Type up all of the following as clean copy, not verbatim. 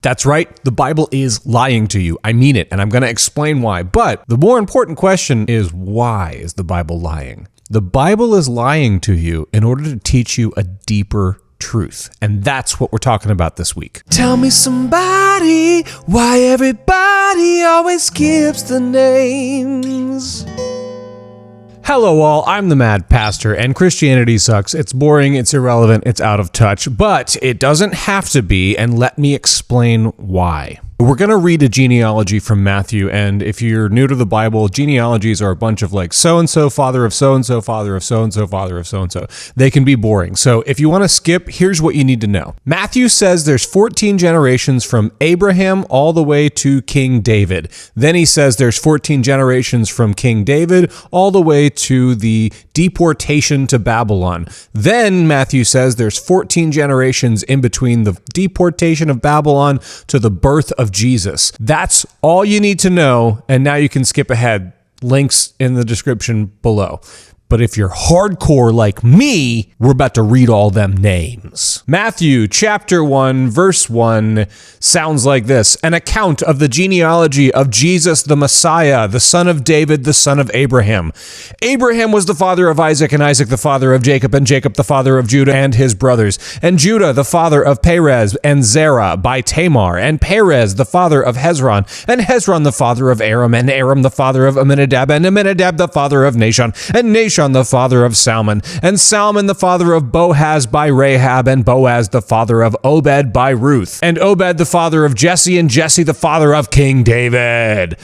That's right, the Bible is lying to you. I mean it, and I'm going to explain why. But the more important question is, why is the Bible lying? The Bible is lying to you in order to teach you a deeper truth, and that's what we're talking about this week. Tell me somebody why everybody always skips the names. Hello all, I'm the Mad Pastor, and Christianity sucks. It's boring, it's irrelevant, it's out of touch, but it doesn't have to be, and let me explain why. We're going to read a genealogy from Matthew, and if you're new to the Bible, genealogies are a bunch of like so-and-so, father of so-and-so, father of so-and-so, father of so-and-so. They can be boring. So if you want to skip, here's what you need to know. Matthew says there's 14 generations from Abraham all the way to King David. Then he says there's 14 generations from King David all the way to the deportation to Babylon. Then Matthew says there's 14 generations in between the deportation of Babylon to the birth of Jesus. That's all you need to know, and now you can skip ahead. Links in the description below. But if you're hardcore like me, we're about to read all them names. Matthew chapter 1, verse 1 sounds like this: an account of the genealogy of Jesus the Messiah, the son of David, the son of Abraham. Abraham was the father of Isaac, and Isaac the father of Jacob, and Jacob the father of Judah and his brothers, and Judah the father of Perez and Zerah by Tamar, and Perez the father of Hezron, and Hezron the father of Aram, and Aram the father of Amminadab, and Amminadab the father of Nahshon, and Nahshon the father of Salmon, and Salmon the father of Boaz by Rahab, and Boaz the father of Obed by Ruth, and Obed the father of Jesse, and Jesse the father of King David.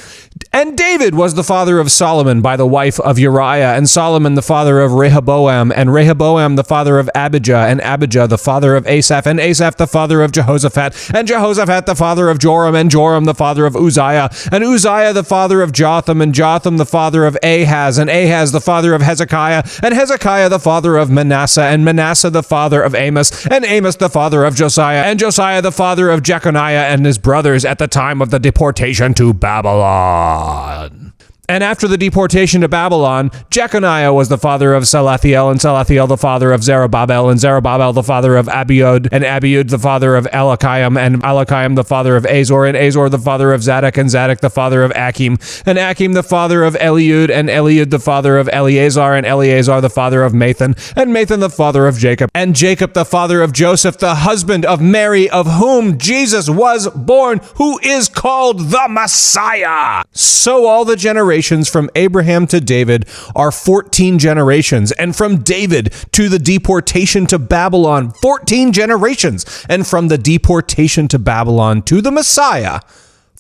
And David was the father of Solomon by the wife of Uriah, and Solomon the father of Rehoboam, and Rehoboam the father of Abijah, and Abijah the father of Asaph, and Asaph the father of Jehoshaphat, and Jehoshaphat the father of Joram, and Joram the father of Uzziah, and Uzziah the father of Jotham, and Jotham the father of Ahaz, and Ahaz the father of Hezekiah, and Hezekiah the father of Manasseh, and Manasseh the father of Amos, and Amos the father of Josiah, and Josiah the father of Jeconiah and his brothers at the time of the deportation to Babylon. And after the deportation to Babylon, Jeconiah was the father of Salathiel, and Salathiel the father of Zerubbabel, and Zerubbabel the father of Abiud, and Abiud the father of Eliakim, and Eliakim the father of Azor, and Azor the father of Zadok, and Zadok the father of Achim, and Achim the father of Eliud, and Eliud the father of Eleazar, and Eleazar the father of Mathan, and Mathan the father of Jacob, and Jacob the father of Joseph, the husband of Mary, of whom Jesus was born, who is called the Messiah. So all the generations from Abraham to David are 14 generations, and from David to the deportation to Babylon, 14 generations, and from the deportation to Babylon to the Messiah,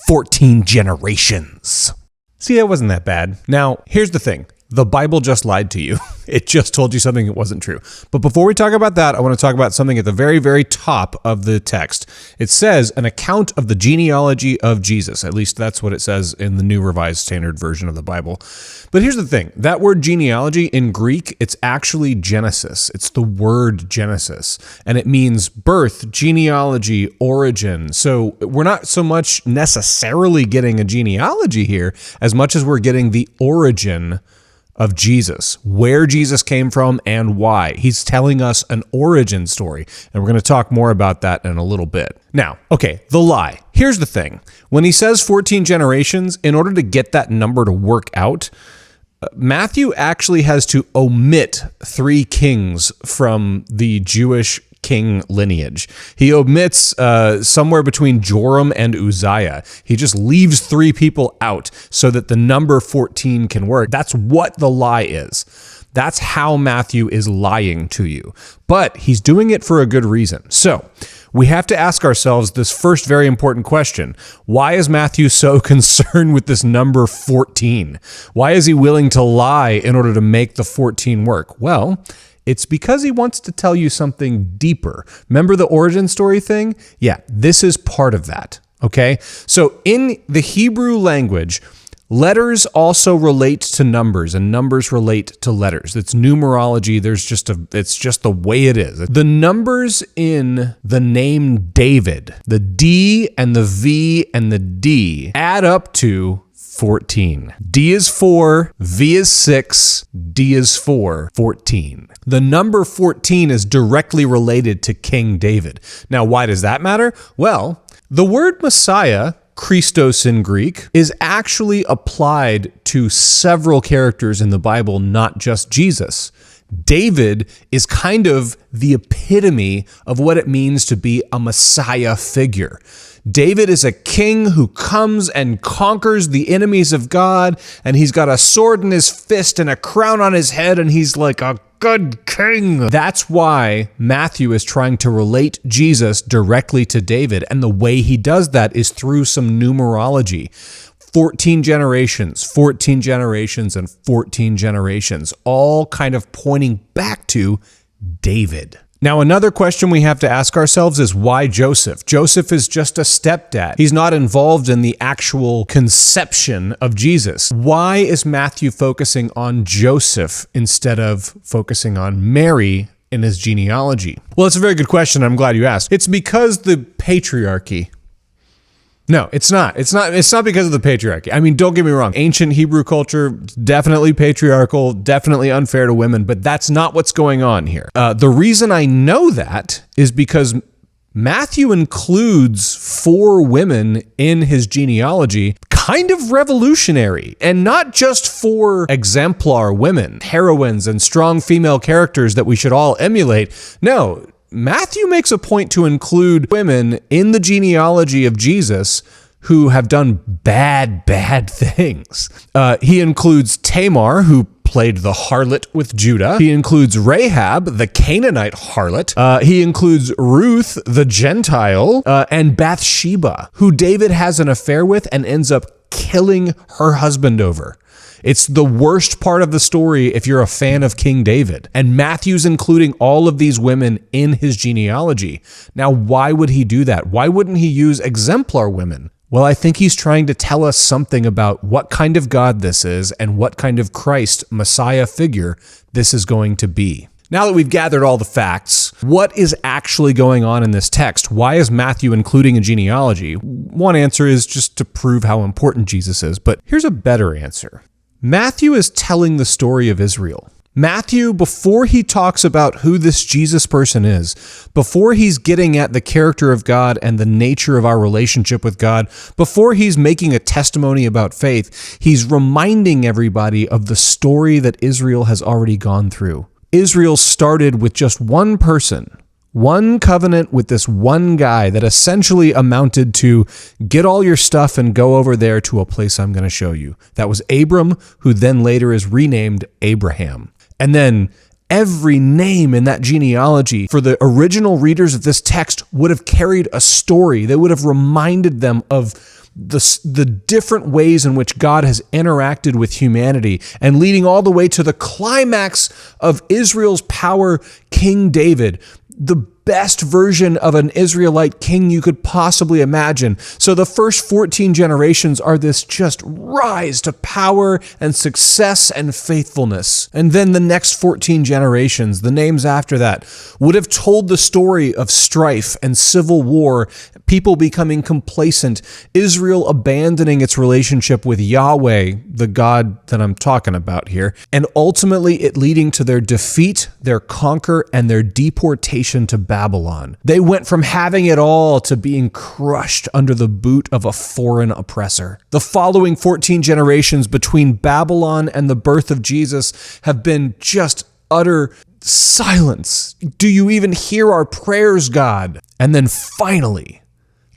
14 generations. See, that wasn't that bad. Now, here's the thing. The Bible just lied to you. It just told you something that wasn't true. But before we talk about that, I want to talk about something at the very, very top of the text. It says an account of the genealogy of Jesus. At least that's what it says in the New Revised Standard Version of the Bible. But here's the thing. That word genealogy in Greek, it's actually Genesis. It's the word Genesis. And it means birth, genealogy, origin. So we're not so much necessarily getting a genealogy here as much as we're getting the origin of Jesus, where Jesus came from and why. He's telling us an origin story, and we're going to talk more about that in a little bit. Now, okay, the lie. Here's the thing. When he says 14 generations, in order to get that number to work out, Matthew actually has to omit 3 kings from the Jewish king lineage. He omits somewhere between Joram and Uzziah. He just leaves 3 people out so that the number 14 can work. That's what the lie is. That's how Matthew is lying to you. But he's doing it for a good reason. So we have to ask ourselves this first very important question. Why is Matthew so concerned with this number 14? Why is he willing to lie in order to make the 14 work? Well, it's because he wants to tell you something deeper. Remember the origin story thing? Yeah, this is part of that, okay? So in the Hebrew language, letters also relate to numbers, and numbers relate to letters. It's numerology. It's just the way it is. The numbers in the name David, the D and the V and the D, add up to 14. D is 4, V is 6, D is 4, 14. The number 14 is directly related to King David. Now, why does that matter? Well, The word Messiah, Christos in Greek, is actually applied to several characters in the Bible, not just Jesus. David is kind of the epitome of what it means to be a Messiah figure. David is a king who comes and conquers the enemies of God, and he's got a sword in his fist and a crown on his head, and he's like a good king. That's why Matthew is trying to relate Jesus directly to David, and the way he does that is through some numerology. 14 generations, 14 generations, and 14 generations, all kind of pointing back to David. Now, another question we have to ask ourselves is why Joseph? Joseph is just a stepdad. He's not involved in the actual conception of Jesus. Why is Matthew focusing on Joseph instead of focusing on Mary in his genealogy? Well, it's a very good question. I'm glad you asked. It's because the patriarchy. No, it's not. It's not because of the patriarchy. I mean, don't get me wrong. Ancient Hebrew culture, definitely patriarchal, definitely unfair to women, but that's not what's going on here. The reason I know that is because Matthew includes 4 women in his genealogy, kind of revolutionary, and not just 4 exemplar women, heroines and strong female characters that we should all emulate. No, Matthew makes a point to include women in the genealogy of Jesus who have done bad things. He includes Tamar, who played the harlot with Judah. He includes Rahab, the Canaanite harlot. He includes Ruth, the Gentile, and Bathsheba, who David has an affair with and ends up killing her husband over. It's the worst part of the story if you're a fan of King David. And Matthew's including all of these women in his genealogy. Now, why would he do that? Why wouldn't he use exemplar women? Well, I think he's trying to tell us something about what kind of God this is and what kind of Christ, Messiah figure, this is going to be. Now that we've gathered all the facts, what is actually going on in this text? Why is Matthew including a genealogy? One answer is just to prove how important Jesus is, but here's a better answer. Matthew is telling the story of Israel. Matthew, before he talks about who this Jesus person is, before he's getting at the character of God and the nature of our relationship with God, before he's making a testimony about faith, he's reminding everybody of the story that Israel has already gone through. Israel started with just one person, one covenant with this one guy that essentially amounted to get all your stuff and go over there to a place I'm going to show you. That was Abram, who then later is renamed Abraham. And then every name in that genealogy for the original readers of this text would have carried a story that would have reminded them of the different ways in which God has interacted with humanity, and leading all the way to the climax of Israel's power, King David, the best version of an Israelite king you could possibly imagine. So the first 14 generations are this just rise to power and success and faithfulness. And then the next 14 generations, the names after that, would have told the story of strife and civil war, people becoming complacent, Israel abandoning its relationship with Yahweh, the God that I'm talking about here, and ultimately it leading to their defeat, their conquer, and their deportation to Babylon. They went from having it all to being crushed under the boot of a foreign oppressor. The following 14 generations between Babylon and the birth of Jesus have been just utter silence. Do you even hear our prayers, God? And then finally,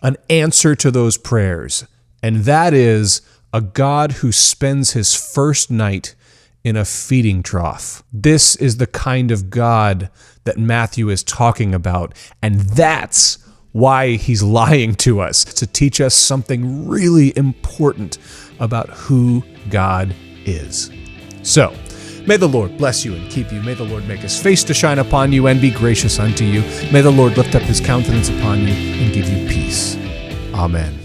an answer to those prayers, and that is a God who spends his first night in a feeding trough. This is the kind of God that Matthew is talking about, and that's why he's lying to us, to teach us something really important about who God is. So, may the Lord bless you and keep you. May the Lord make his face to shine upon you and be gracious unto you. May the Lord lift up his countenance upon you and give you peace. Amen.